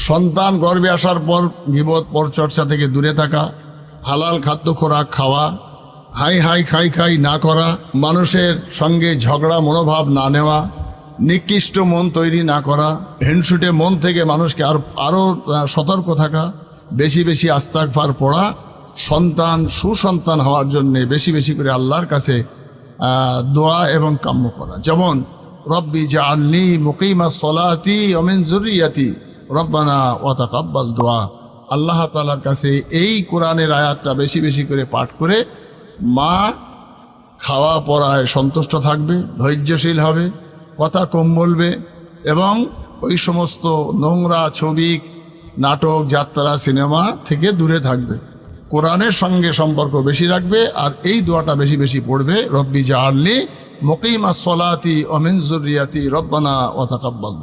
সন্তান গর্ভে আসার পর গীবত পরচর্চা থেকে দূরে থাকা, হালাল খাদ্য খোরাক খাওয়া, হাই হাই খাই খাই না করা, মানুষের সঙ্গে ঝগড়া মনোভাব না নেওয়া, নিকৃষ্ট মন তৈরি না করা, হিংসুটে মন থেকে মানুষকে আরও সতর্ক থাকা, বেশি বেশি ইস্তিগফার পড়া, সন্তান সুসন্তান হওয়ার জন্যে বেশি বেশি করে আল্লাহর কাছে দোয়া এবং কাম্য করা। যেমন রব্বি জাআলনি মুকিমাস সলাতি ওয়া মিন যুররিয়াতি রব্বানা ওয়া তাকাব্বাল দুআ। আল্লাহ তাআলার কাছে এই কোরআনের আয়াতটা বেশি বেশি করে পাঠ করে মা খাওয়া পড়ায় সন্তুষ্ট থাকবে, ধৈর্যশীল হবে, কথা কম বলবে এবং ওই সমস্ত নোংরা ছবি, নাটক, যাত্রা, সিনেমা থেকে দূরে থাকবে, কোরআনের সঙ্গে সম্পর্ক বেশি রাখবে আর এই দোয়াটা বেশি বেশি পড়বে, রব্বি জাআলনি মুকিমাস সলাতি ওয়া মিন যুররিয়াতি রব্বানা ওয়া তাকাব্বাল।